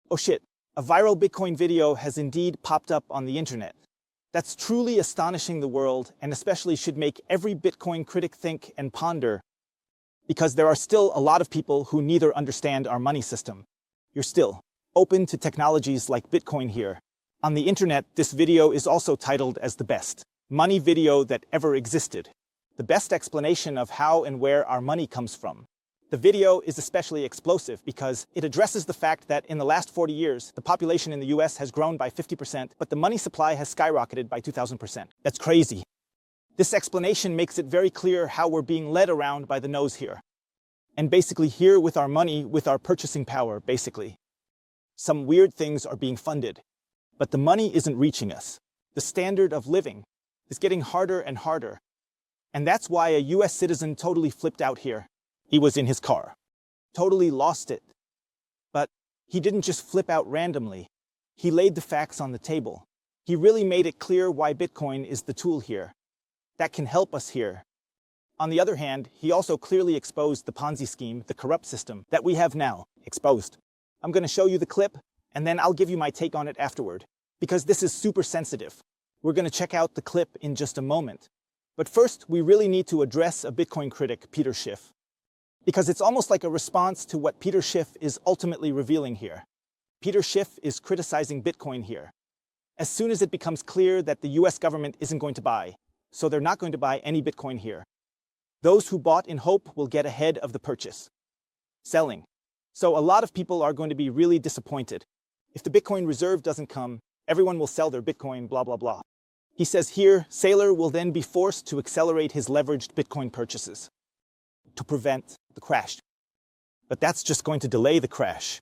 Oh shit, a viral Bitcoin video has indeed popped up on the internet. That's truly astonishing the world, and especially should make every Bitcoin critic think and ponder, because there are still a lot of people who neither understand our money system. You're still open to technologies like Bitcoin here. On the internet, this video is also titled as the best money video that ever existed. The best explanation of how and where our money comes from. The video is especially explosive because it addresses the fact that in the last 40 years, the population in the US has grown by 50%, but the money supply has skyrocketed by 2,000%. That's crazy. This explanation makes it very clear how we're being led around by the nose here. And basically here with our money, with our purchasing power, basically. Some weird things are being funded, but the money isn't reaching us. The standard of living is getting harder and harder. And that's why a US citizen totally flipped out here. He was in his car. Totally lost it. But he didn't just flip out randomly. He laid the facts on the table. He really made it clear why Bitcoin is the tool here that can help us here. On the other hand, he also clearly exposed the Ponzi scheme, the corrupt system that we have now exposed. I'm going to show you the clip, and then I'll give you my take on it afterward, because this is super sensitive. We're going to check out the clip in just a moment. But first, we really need to address a Bitcoin critic, Peter Schiff, because it's almost like a response to what Peter Schiff is ultimately revealing here. Peter Schiff is criticizing Bitcoin here. As soon as it becomes clear that the US government isn't going to buy, so they're not going to buy any Bitcoin here. Those who bought in hope will get ahead of the purchase. Selling. So a lot of people are going to be really disappointed. If the Bitcoin reserve doesn't come, everyone will sell their Bitcoin, blah, blah, blah. He says here, Saylor will then be forced to accelerate his leveraged Bitcoin purchases to prevent the crash. But that's just going to delay the crash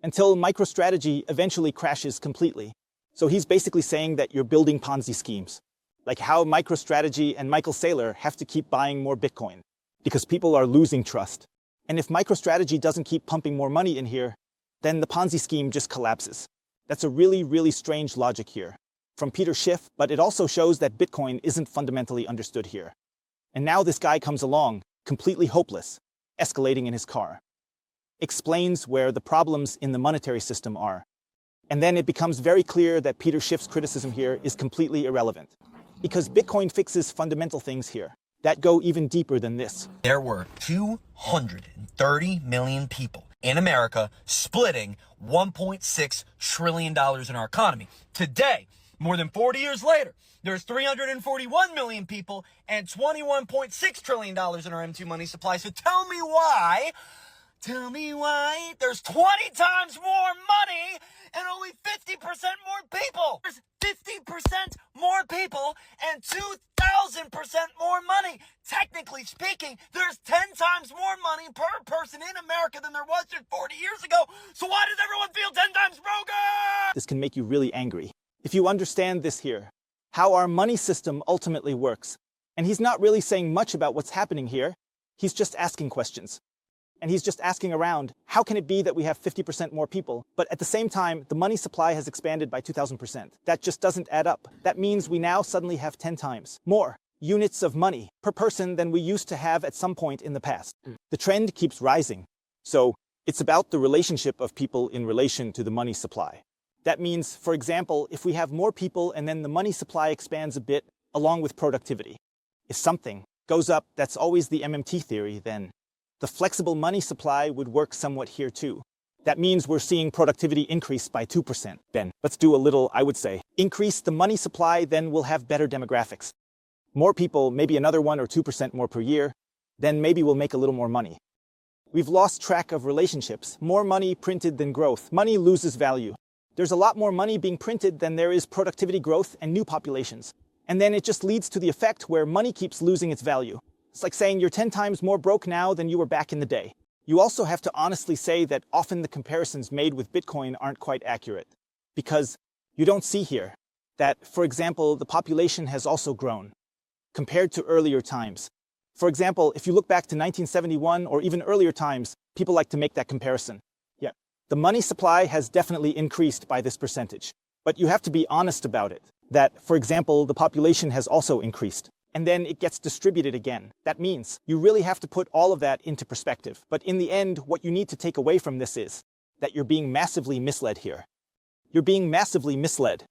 until MicroStrategy eventually crashes completely. So he's basically saying that you're building Ponzi schemes, like how MicroStrategy and Michael Saylor have to keep buying more Bitcoin because people are losing trust. And if MicroStrategy doesn't keep pumping more money in here, then the Ponzi scheme just collapses. That's a really, really strange logic here from Peter Schiff, but it also shows that Bitcoin isn't fundamentally understood here. And now this guy comes along, completely hopeless, escalating in his car, explains where the problems in the monetary system are. And then it becomes very clear that Peter Schiff's criticism here is completely irrelevant, because Bitcoin fixes fundamental things here that go even deeper than this. There were 230 million people in America splitting $1.6 trillion in our economy. Today, more than 40 years later, there's 341 million people and $21.6 trillion in our M2 money supply. So tell me why there's 20 times more money and only 50% more people. There's 50% more people and 2,000% more money. Technically speaking, there's 10 times more money per person in America than there was just 40 years ago. So why does everyone feel 10 times broken? This can make you really angry. If you understand this here, how our money system ultimately works. And he's not really saying much about what's happening here. He's just asking questions. And he's just asking around, how can it be that we have 50% more people, but at the same time, the money supply has expanded by 2,000%? That just doesn't add up. That means we now suddenly have 10 times more units of money per person than we used to have at some point in the past. The trend keeps rising. So it's about the relationship of people in relation to the money supply. That means, for example, if we have more people and then the money supply expands a bit along with productivity. If something goes up, that's always the MMT theory, then the flexible money supply would work somewhat here too. That means we're seeing productivity increase by 2%. Then let's do a little, I would say, increase the money supply, then we'll have better demographics. More people, maybe another 1 or 2% more per year, then maybe we'll make a little more money. We've lost track of relationships. More money printed than growth. Money loses value. There's a lot more money being printed than there is productivity growth and new populations. And then it just leads to the effect where money keeps losing its value. It's like saying you're 10 times more broke now than you were back in the day. You also have to honestly say that often the comparisons made with Bitcoin aren't quite accurate. Because you don't see here that, for example, the population has also grown compared to earlier times. For example, if you look back to 1971 or even earlier times, people like to make that comparison. Yeah, the money supply has definitely increased by this percentage. But you have to be honest about it, that, for example, the population has also increased. And then it gets distributed again. That means you really have to put all of that into perspective. But in the end, what you need to take away from this is that you're being massively misled here. You're being massively misled.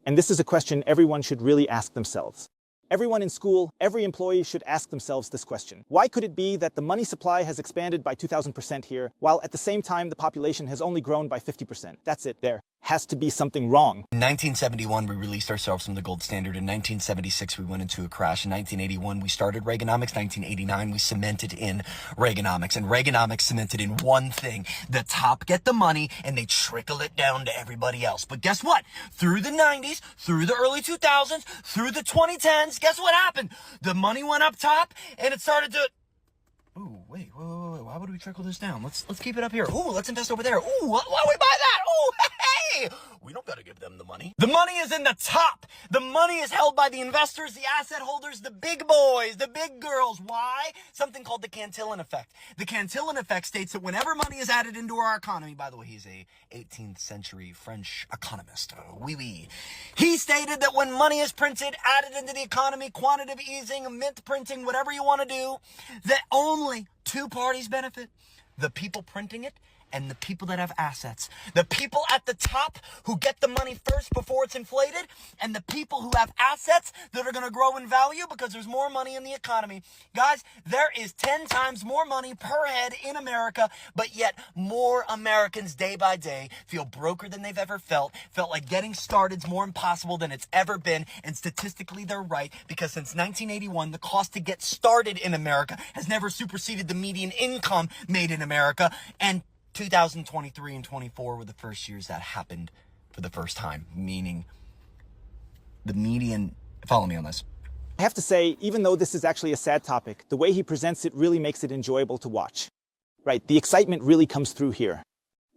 And this is a question everyone should really ask themselves. Everyone in school, every employee should ask themselves this question. Why could it be that the money supply has expanded by 2,000% here, while at the same time the population has only grown by 50%? That's it. There has to be something wrong. In 1971, we released ourselves from the gold standard. In 1976, we went into a crash. In 1981, we started Reaganomics. 1989, we cemented in Reaganomics. And Reaganomics cemented in one thing. The top get the money, and they trickle it down to everybody else. But guess what? Through the 90s, through the early 2000s, through the 2010s, guess what happened? The money went up top, and it started to... Ooh, wait. Why would we trickle this down? Let's keep it up here. Ooh, let's invest over there. Ooh, why do we buy that? Ooh, hey! We don't gotta give them the money. The money is in the top. The money is held by the investors, the asset holders, the big boys, the big girls. Why? Something called the Cantillon effect. The Cantillon effect states that whenever money is added into our economy, by the way, he's a 18th century French economist. Oui. He stated that when money is printed, added into the economy, quantitative easing, mint printing, whatever you want to do, that only two parties benefit: the people printing it and the people that have assets. The people at the top who get the money first before it's inflated, and the people who have assets that are going to grow in value because there's more money in the economy. Guys, there is 10 times more money per head in America, but yet more Americans day by day feel broker than they've ever felt like getting started's more impossible than it's ever been, and statistically they're right, because since 1981, the cost to get started in America has never superseded the median income made in America, and 2023 and 24 were the first years that happened for the first time, meaning the median... Follow me on this. I have to say, even though this is actually a sad topic, the way he presents it really makes it enjoyable to watch. Right, the excitement really comes through here.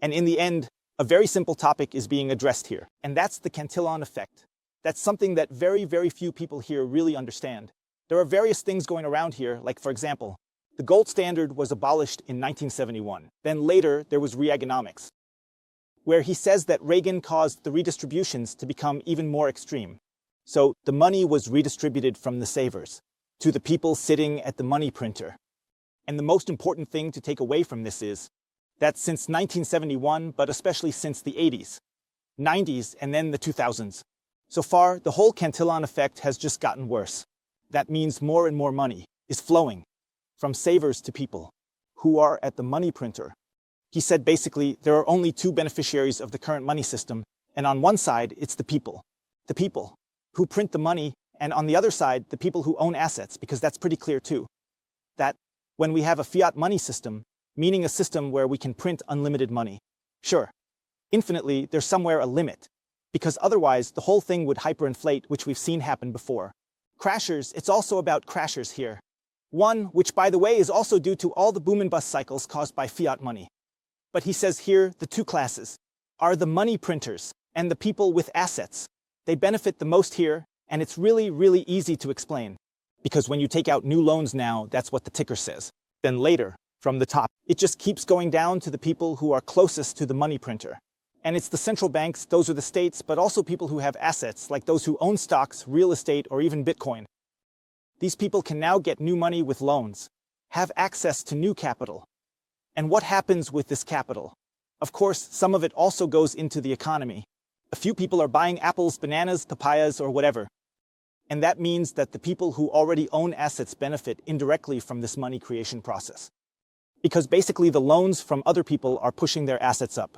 And in the end, a very simple topic is being addressed here, and that's the Cantillon effect. That's something that very, very few people here really understand. There are various things going around here, like, for example, the gold standard was abolished in 1971. Then later, there was Reaganomics, where he says that Reagan caused the redistributions to become even more extreme. So the money was redistributed from the savers to the people sitting at the money printer. And the most important thing to take away from this is that since 1971, but especially since the 80s, 90s, and then the 2000s, so far, the whole Cantillon effect has just gotten worse. That means more and more money is flowing from savers to people who are at the money printer. He said basically there are only two beneficiaries of the current money system, and on one side it's the people who print the money, and on the other side the people who own assets, because that's pretty clear too. That when we have a fiat money system, meaning a system where we can print unlimited money, sure, infinitely, there's somewhere a limit, because otherwise the whole thing would hyperinflate, which we've seen happen before. Crashers, it's also about crashers here. One, which by the way is also due to all the boom and bust cycles caused by fiat money. But he says here the two classes are the money printers and the people with assets. They benefit the most here, and it's really, really easy to explain. Because when you take out new loans now, that's what the ticker says. Then later, from the top, it just keeps going down to the people who are closest to the money printer. And it's the central banks, those are the states, but also people who have assets, like those who own stocks, real estate, or even Bitcoin. These people can now get new money with loans, have access to new capital. And what happens with this capital? Of course, some of it also goes into the economy. A few people are buying apples, bananas, papayas, or whatever. And that means that the people who already own assets benefit indirectly from this money creation process. Because basically the loans from other people are pushing their assets up.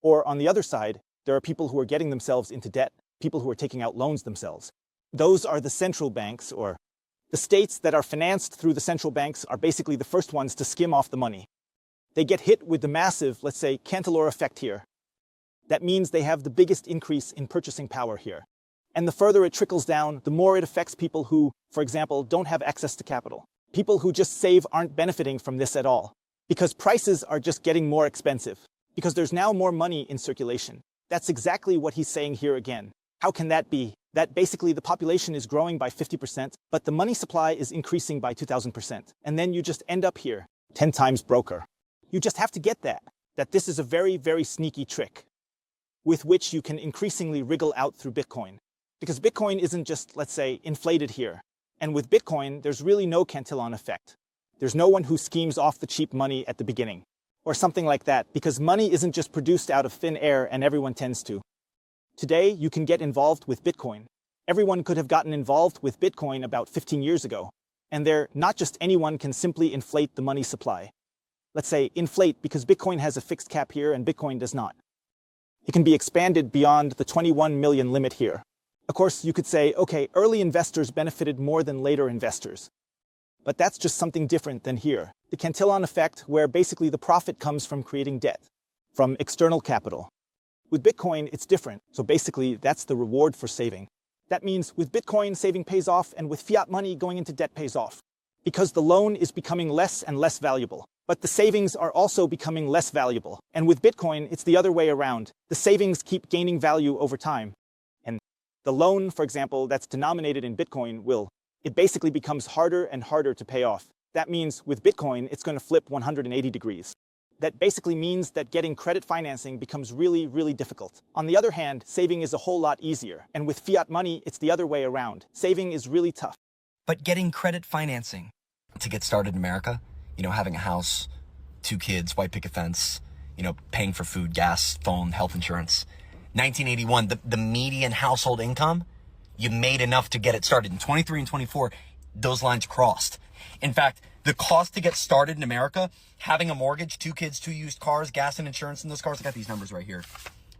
Or on the other side, there are people who are getting themselves into debt, people who are taking out loans themselves. Those are the central banks, or the states that are financed through the central banks are basically the first ones to skim off the money. They get hit with the massive, let's say, Cantillon effect here. That means they have the biggest increase in purchasing power here. And the further it trickles down, the more it affects people who, for example, don't have access to capital. People who just save aren't benefiting from this at all, because prices are just getting more expensive, because there's now more money in circulation. That's exactly what he's saying here again. How can that be? That basically the population is growing by 50%, but the money supply is increasing by 2,000%. And then you just end up here, 10 times broker. You just have to get that this is a very, very sneaky trick with which you can increasingly wriggle out through Bitcoin. Because Bitcoin isn't just, let's say, inflated here. And with Bitcoin, there's really no Cantillon effect. There's no one who schemes off the cheap money at the beginning. or something like that, because money isn't just produced out of thin air and everyone tends to. Today, you can get involved with Bitcoin. Everyone could have gotten involved with Bitcoin about 15 years ago. And not just anyone can simply inflate the money supply. Let's say inflate because Bitcoin has a fixed cap here and Bitcoin does not. It can be expanded beyond the 21 million limit here. Of course, you could say, okay, early investors benefited more than later investors. But that's just something different than here. The Cantillon effect, where basically the profit comes from creating debt, from external capital. With Bitcoin, it's different. So basically, that's the reward for saving. That means with Bitcoin, saving pays off, and with fiat money, going into debt pays off. Because the loan is becoming less and less valuable. But the savings are also becoming less valuable. And with Bitcoin, it's the other way around. The savings keep gaining value over time. And the loan, for example, that's denominated in Bitcoin it basically becomes harder and harder to pay off. That means with Bitcoin, it's going to flip 180 degrees. That basically means that getting credit financing becomes really, really difficult. On the other hand, saving is a whole lot easier. And with fiat money, it's the other way around. Saving is really tough. But getting credit financing to get started in America, having a house, 2 kids, white picket fence, paying for food, gas, phone, health insurance. 1981, the median household income, you made enough to get it started. In 23 and 24, those lines crossed. In fact, the cost to get started in America, having a mortgage, 2 kids, 2 used cars, gas and insurance in those cars, I got these numbers right here.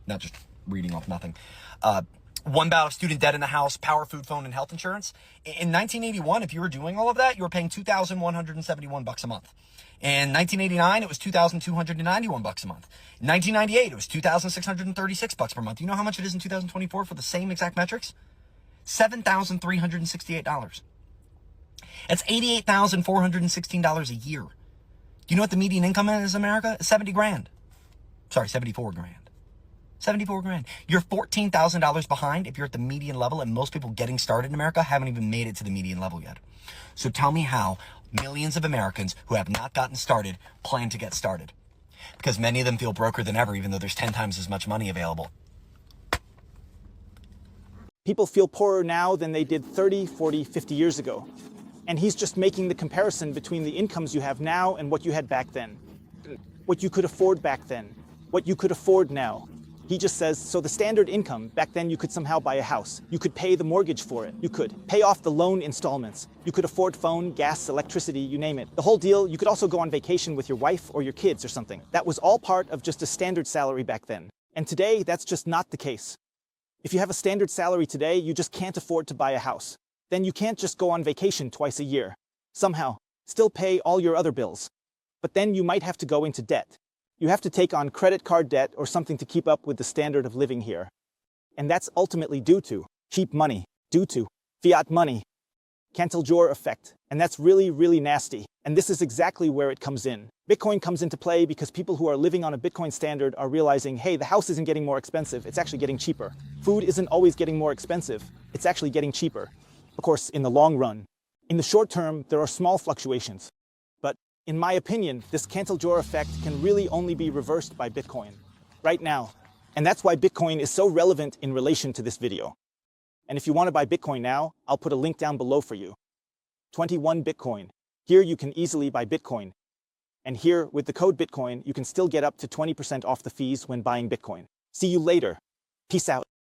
Not just reading off nothing. 1 bout of student debt in the house, power, food, phone, and health insurance. In 1981, if you were doing all of that, you were paying $2,171 a month. In 1989, it was $2,291 a month. In 1998, it was $2,636 per month. You know how much it is in 2024 for the same exact metrics? $7,368. That's $88,416 a year. Do you know what the median income is in America? It's 70 grand. Sorry, 74 grand. 74 grand. You're $14,000 behind if you're at the median level, and most people getting started in America haven't even made it to the median level yet. So tell me how millions of Americans who have not gotten started plan to get started. Because many of them feel broker than ever, even though there's 10 times as much money available. People feel poorer now than they did 30, 40, 50 years ago. And he's just making the comparison between the incomes you have now and what you had back then. What you could afford back then. What you could afford now. He just says, so the standard income, back then you could somehow buy a house. You could pay the mortgage for it. You could pay off the loan installments. You could afford phone, gas, electricity, you name it. The whole deal, you could also go on vacation with your wife or your kids or something. That was all part of just a standard salary back then. And today, that's just not the case. If you have a standard salary today, you just can't afford to buy a house. Then you can't just go on vacation twice a year. Somehow, still pay all your other bills. But then you might have to go into debt. You have to take on credit card debt or something to keep up with the standard of living here. And that's ultimately due to cheap money, due to fiat money, Cantillon effect. And that's really, really nasty. And this is exactly where it comes in. Bitcoin comes into play because people who are living on a Bitcoin standard are realizing, hey, the house isn't getting more expensive, it's actually getting cheaper. Food isn't always getting more expensive, it's actually getting cheaper. Of course, in the long run. In the short term, there are small fluctuations. But in my opinion, this Cantillon effect can really only be reversed by Bitcoin right now. And that's why Bitcoin is so relevant in relation to this video. And if you want to buy Bitcoin now, I'll put a link down below for you. 21 Bitcoin. Here you can easily buy Bitcoin. And here, with the code Bitcoin, you can still get up to 20% off the fees when buying Bitcoin. See you later. Peace out.